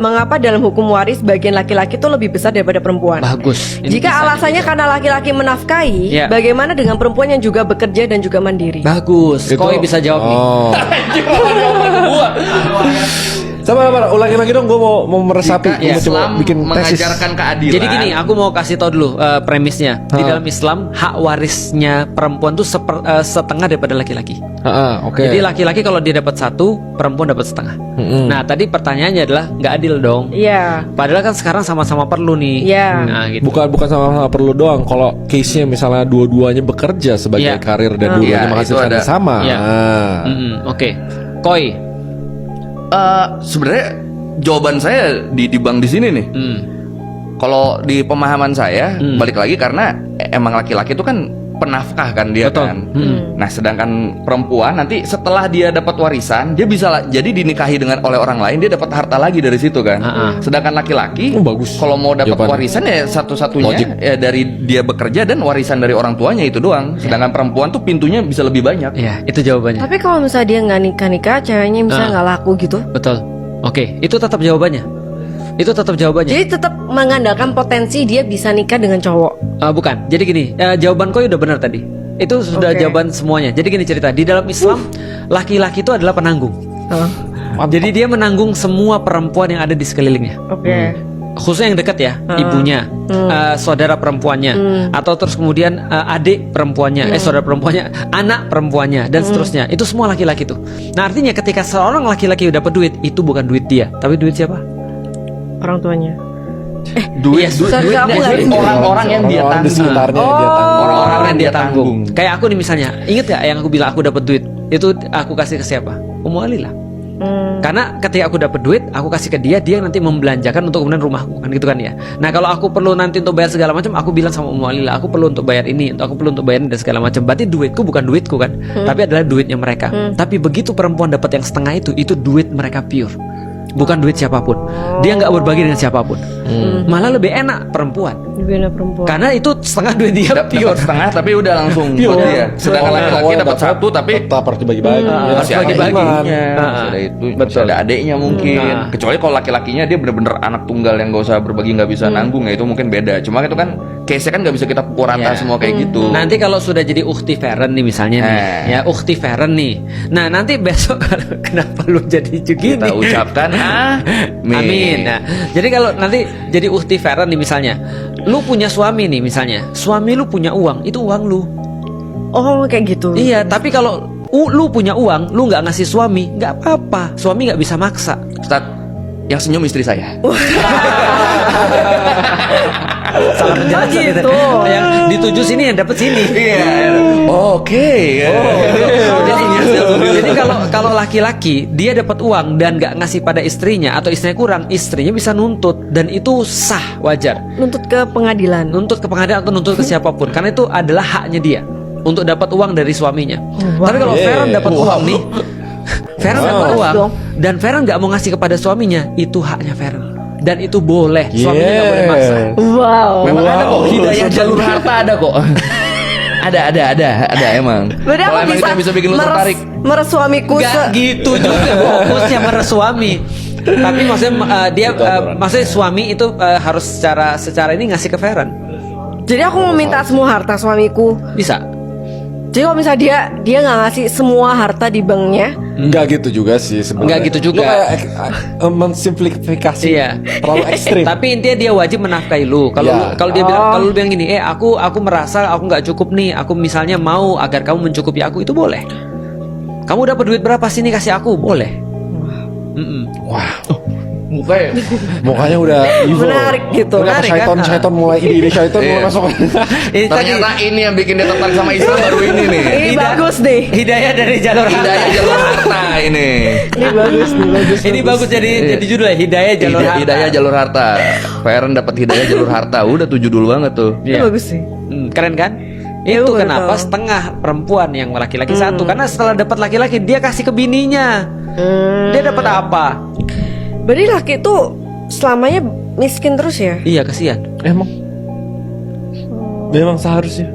Mengapa dalam hukum waris bagian laki-laki itu lebih besar daripada perempuan? Bagus. Ini Jika bisa alasannya nih, karena laki-laki menafkahi, Ya. bagaimana dengan perempuan yang juga bekerja dan juga mandiri? bagus. Koi bisa jawab nih. Oh. Sabar, ulangi lagi dong. Gue mau meresapi. Jika Gue mau coba Islam bikin tesis. mengajarkan keadilan. Jadi gini, aku mau kasih tau dulu premisnya. Di dalam Islam, hak warisnya perempuan tuh setengah daripada laki-laki. Oke. Jadi laki-laki kalau dia dapat satu, perempuan dapat setengah. Nah, tadi pertanyaannya adalah nggak adil dong. Iya. Padahal kan sekarang sama-sama perlu nih. Iya. Nah, gitu. Bukan sama-sama perlu doang. Kalau case-nya misalnya dua-duanya bekerja sebagai Iya. karir dan dua-duanya Iya, menghasilkan itu ada. yang sama. Iya. Oke. Koi. Sebenarnya jawaban saya di bank di sini nih. Kalau di pemahaman saya balik lagi karena emang laki-laki itu kan penafkah kan dia. Betul. Kan. Nah, sedangkan perempuan nanti setelah dia dapat warisan, dia bisa jadi dinikahi oleh orang lain, dia dapat harta lagi dari situ kan. Sedangkan laki-laki Bagus. kalau mau dapat Jawabannya. warisan ya satu-satunya Logik. ya dari dia bekerja dan warisan dari orang tuanya itu doang. Sedangkan perempuan tuh pintunya bisa lebih banyak. Iya, itu jawabannya. Tapi kalau misalnya dia nggak nikah-nikah, ceweknya misalnya nggak laku gitu, Betul. Oke, itu tetap jawabannya. Itu tetap jawabannya. jadi tetap mengandalkan potensi dia bisa nikah dengan cowok. Bukan. Jadi gini, jawaban koi udah benar tadi. Itu sudah Oke. jawaban semuanya. Jadi gini cerita, di dalam Islam laki-laki itu adalah penanggung. Jadi dia menanggung semua perempuan yang ada di sekelilingnya. Oke. Khususnya yang dekat ya, ibunya, saudara perempuannya, atau terus kemudian adik perempuannya, saudara perempuannya, anak perempuannya, dan seterusnya. Itu semua laki-laki tuh. Nah artinya ketika seorang laki-laki dapat duit, itu bukan duit dia, tapi duit siapa? Orang tuanya. Duit, Yes. Sorry, aku nggak ingat. orang-orang yang dia Orang-orang di tanggung. sekitarnya yang dia tanggung. Orang-orang yang dia Dia tanggung. tanggung. Kayak aku nih misalnya, inget gak yang aku bilang aku dapat duit? Itu aku kasih ke siapa? Ummu Alilah. Karena ketika aku dapat duit, aku kasih ke dia, dia nanti membelanjakan untuk kemudian rumahku, kan gitu kan ya. Nah kalau aku perlu nanti untuk bayar segala macam, aku bilang sama Ummu Alilah, aku perlu untuk bayar ini, aku perlu untuk bayar ini dan segala macam. Berarti duitku bukan duitku kan, tapi adalah duitnya mereka. Tapi begitu perempuan dapat yang setengah itu duit mereka pure, bukan duit siapapun. Dia nggak berbagi dengan siapapun. Malah lebih enak perempuan, Ibu perempuan. karena itu setengah duit dia Dapat pure. setengah tapi udah langsung buat dia. Sedangkan laki-laki dapat satu tapi tetap harus dibagi-bagi. Ya, harus masih ada bagi-bagi. ibunya, masih ada itu, masih ada adeknya mungkin. Kecuali kalau laki-lakinya dia bener-bener anak tunggal yang gak usah berbagi, nggak bisa nanggung ya itu mungkin beda. Cuma itu kan case-nya kan nggak bisa kita pukul rata Iya. semua kayak gitu. Nanti kalau sudah jadi ukhti Feren nih misalnya nih, ya ukhti Feren nih. Nah nanti besok kalau kenapa lu jadi begini? Kita ucapkan Amin. Nah, jadi kalau nanti jadi ukhti Feren nih misalnya, lu punya suami nih misalnya, suami lu punya uang, itu uang lu. Oh kayak gitu. Iya, tapi kalau lu punya uang, lu nggak ngasih suami, nggak apa-apa. Suami nggak bisa maksa. Ustaz, yang senyum istri saya. Salah penjelasan gitu. itu. Yang dituju sini yang dapat sini. Iya. Oke. Jadi kalau laki-laki dia dapat uang dan nggak ngasih pada istrinya atau istrinya kurang, istrinya bisa nuntut dan itu sah, wajar. Nuntut ke pengadilan. Nuntut ke pengadilan atau nuntut ke siapapun karena itu adalah haknya dia untuk dapat uang dari suaminya. Tapi kalau Feren dapat uang nih, Feren dapat uang dong. dan Feren nggak mau ngasih kepada suaminya, itu haknya Feren dan itu boleh. Suaminya nggak boleh maksa. Wow. Memang ada kok hidayah jalur harta ada kok. ada emang. Berarti Kalau aku emang itu bisa bikin lu tertarik. meres suamiku Gak gitu juga fokusnya meres suami. Tapi maksudnya maksudnya suami itu harus secara ini ngasih ke Feren. Jadi aku mau minta semua harta suamiku. Bisa. Jadi kalau misalnya dia nggak ngasih semua harta di banknya, Enggak gitu juga sih sebenarnya. Enggak gitu juga. Lu kayak mensimplifikasi Iya. terlalu ekstrim. Tapi intinya dia wajib menafkahi lu. Kalau Ya. kalau dia bilang kalau lu bilang gini, aku merasa aku nggak cukup nih. Aku misalnya mau agar kamu mencukupi aku, itu boleh. Kamu dapat duit berapa sini kasih aku, boleh. Wah, Mukanya mukanya udah evil. Menarik gitu. Ternyata Menarik, kan? syaiton mulai ide syaiton mulai Iya. masuk. Ini tadi ternyata ini yang bikin dia tertarik sama Islam baru ini nih. ini bagus deh. hidayah dari jalur harta. Hidayah jalur harta ini. Ini bagus nih, bagus. Ini bagus jadi judulnya hidayah jalur harta. Hidayah jalur harta. Feren dapat hidayah jalur harta. Udah tuh judul banget tuh. Ini Iya. bagus sih. Keren kan? Ya, Itu aku baru kenapa tahu. setengah perempuan yang laki-laki satu. Karena setelah dapat laki-laki dia kasih ke bininya. Dia dapat apa? Berarti laki itu selamanya miskin terus ya? Iya, kasihan. Emang seharusnya.